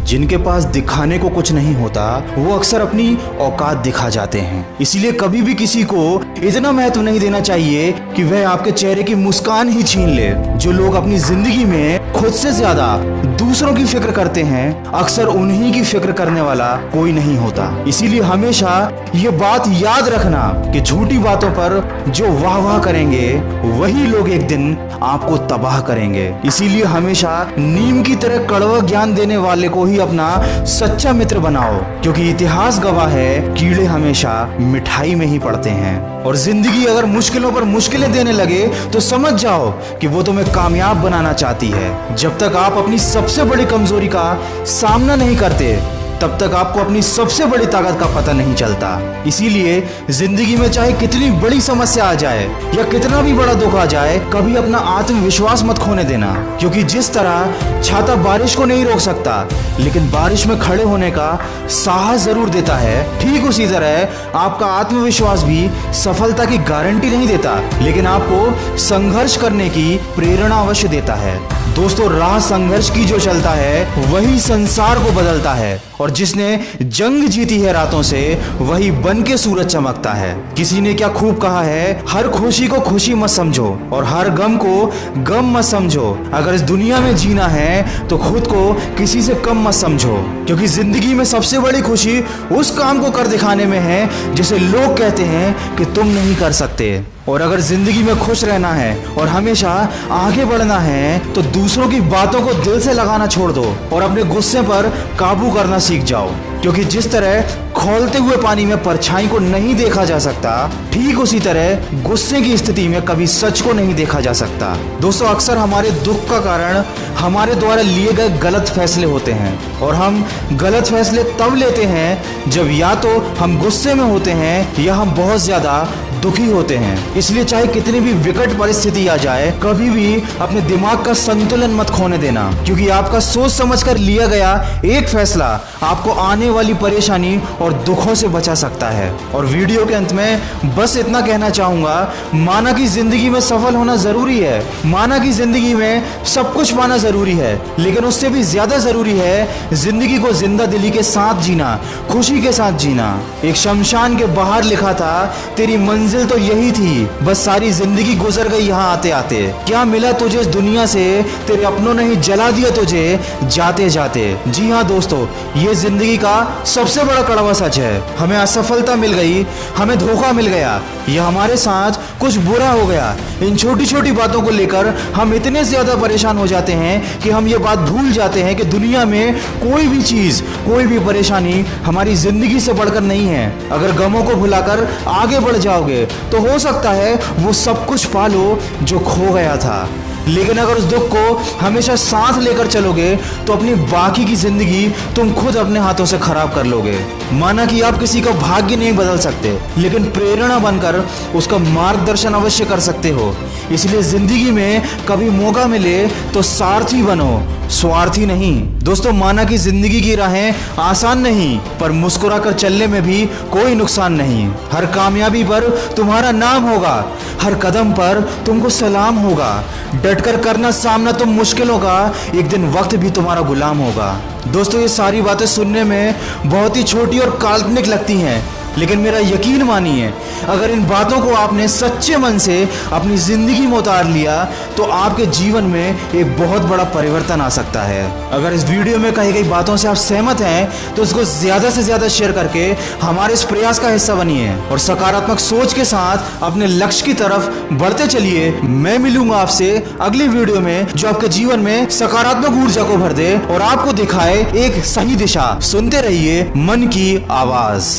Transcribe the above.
जिनके पास दिखाने को कुछ नहीं होता वो अक्सर अपनी औकात दिखा जाते हैं। इसलिए कभी भी किसी को इतना महत्व नहीं देना चाहिए कि वह आपके चेहरे की मुस्कान ही छीन ले। जो लोग अपनी जिंदगी में खुद से ज्यादा दूसरों की फिक्र करते हैं, अक्सर उन्हीं की फिक्र करने वाला कोई नहीं होता। इसीलिए हमेशा ये बात याद रखना कि झूठी बातों पर जो वाह वाह करेंगे वही लोग एक दिन आपको तबाह करेंगे। इसीलिए हमेशा नीम की तरह कड़वा ज्ञान देने वाले को ही अपना सच्चा मित्र बनाओ, क्योंकि इतिहास गवाह है कीड़े हमेशा मिठाई में ही पड़ते हैं। और जिंदगी अगर मुश्किलों पर मुश्किलें देने लगे तो समझ जाओ कि वो तुम्हें कामयाब बनाना चाहती है। जब तक आप अपनी सबसे बड़ी कमजोरी का सामना नहीं करते तब तक आपको अपनी सबसे बड़ी ताकत का पता नहीं चलता। इसीलिए जिंदगी में चाहे कितनी बड़ी समस्या आ जाए या कितना भी बड़ा दुख आ जाए, कभी अपना आत्मविश्वास मत खोने देना, क्योंकि जिस तरह छाता बारिश को नहीं रोक सकता लेकिन बारिश में खड़े होने का साहस जरूर देता है, ठीक उसी तरह आपका आत्मविश्वास भी सफलता की गारंटी नहीं देता लेकिन आपको संघर्ष करने की प्रेरणा अवश्य देता है। दोस्तों, राह संघर्ष की जो चलता है वही संसार को बदलता है, और जिसने जंग जीती है रातों से वही बन के सूरज चमकता है। किसी ने क्या खूब कहा है, हर खुशी को खुशी मत समझो और हर गम को गम मत समझो। अगर इस दुनिया में जीना है तो खुद को किसी से कम मत समझो, क्योंकि जिंदगी में सबसे बड़ी खुशी उस काम को कर दिखाने में है जिसे लोग कहते हैं कि तुम नहीं कर सकते। और अगर जिंदगी में खुश रहना है और हमेशा आगे बढ़ना है तो दूसरों की बातों को दिल से लगाना छोड़ दो और अपने गुस्से पर काबू करना सीख जाओ, क्योंकि जिस तरह खौलते हुए पानी में परछाई को नहीं देखा जा सकता, ठीक उसी तरह गुस्से की स्थिति में कभी सच को नहीं देखा जा सकता। दोस्तों, अक्सर हमारे दुख का कारण हमारे द्वारा लिए गए गलत फैसले होते हैं, और हम गलत फैसले तब लेते हैं जब या तो हम गुस्से में होते हैं या हम बहुत ज्यादा दुखी होते हैं। इसलिए चाहे कितनी भी विकट परिस्थिति आ जाए, कभी भी अपने दिमाग का संतुलन मत खोने देना, क्योंकि आपका सोच समझकर लिया गया एक फैसला आपको आने वाली परेशानी और दुखों से बचा सकता है। और वीडियो के अंत में बस इतना कहना चाहूंगा, माना कि जिंदगी में सफल होना जरूरी है, माना कि जिंदगी में सब कुछ पाना जरूरी है, लेकिन उससे भी ज्यादा जरूरी है जिंदगी को जिंदा दिली के साथ जीना, खुशी के साथ जीना। एक शमशान के बाहर लिखा था, तेरी मंजिल तो यही थी, बस सारी जिंदगी गुजर गई यहाँ आते आते। क्या मिला तुझे इस दुनिया से, तेरे अपनों ने ही जला दिया तुझे जाते जाते। जी हाँ दोस्तों, ये जिंदगी का सबसे बड़ा कड़वा सच है। हमें असफलता मिल गई, हमें धोखा मिल गया, या हमारे साथ कुछ बुरा हो गया। इन छोटी छोटी बातों को लेकर हम इतने ज्यादा परेशान हो जाते हैं कि हम ये बात भूल जाते हैं कि दुनिया में कोई भी चीज, कोई भी परेशानी हमारी जिंदगी से बढ़कर नहीं है। अगर गमों को भुलाकर आगे बढ़ जाओगे तो हो सकता है वो सब कुछ पालो जो खो गया था, लेकिन अगर उस दुख को हमेशा साथ लेकर चलोगे तो अपनी बाकी की जिंदगी तुम खुद अपने हाथों से खराब कर लोगे। माना कि आप किसी का भाग्य नहीं बदल सकते, लेकिन प्रेरणा बनकर उसका मार्गदर्शन अवश्य कर सकते हो। इसलिए जिंदगी में कभी मौका मिले तो सारथी बनो, स्वार्थी नहीं। दोस्तों, माना कि जिंदगी की राहें आसान नहीं, पर मुस्कुराकर चलने में भी कोई नुकसान नहीं। हर कामयाबी पर तुम्हारा नाम होगा, हर कदम पर तुमको सलाम होगा। डटकर करना सामना तुम मुश्किलों का, एक दिन वक्त भी तुम्हारा गुलाम होगा। दोस्तों, ये सारी बातें सुनने में बहुत ही छोटी और काल्पनिक लगती हैं, लेकिन मेरा यकीन मानिए, अगर इन बातों को आपने सच्चे मन से अपनी जिंदगी में उतार लिया तो आपके जीवन में एक बहुत बड़ा परिवर्तन आ सकता है। अगर इस वीडियो में कही गई बातों से आप सहमत हैं तो इसको ज्यादा से ज्यादा शेयर करके हमारे इस प्रयास का हिस्सा बनिए और सकारात्मक सोच के साथ अपने लक्ष्य की तरफ बढ़ते चलिए। मैं मिलूंगा आपसे अगली वीडियो में जो आपके जीवन में सकारात्मक ऊर्जा को भर दे और आपको दिखाए एक सही दिशा। सुनते रहिए मन की आवाज।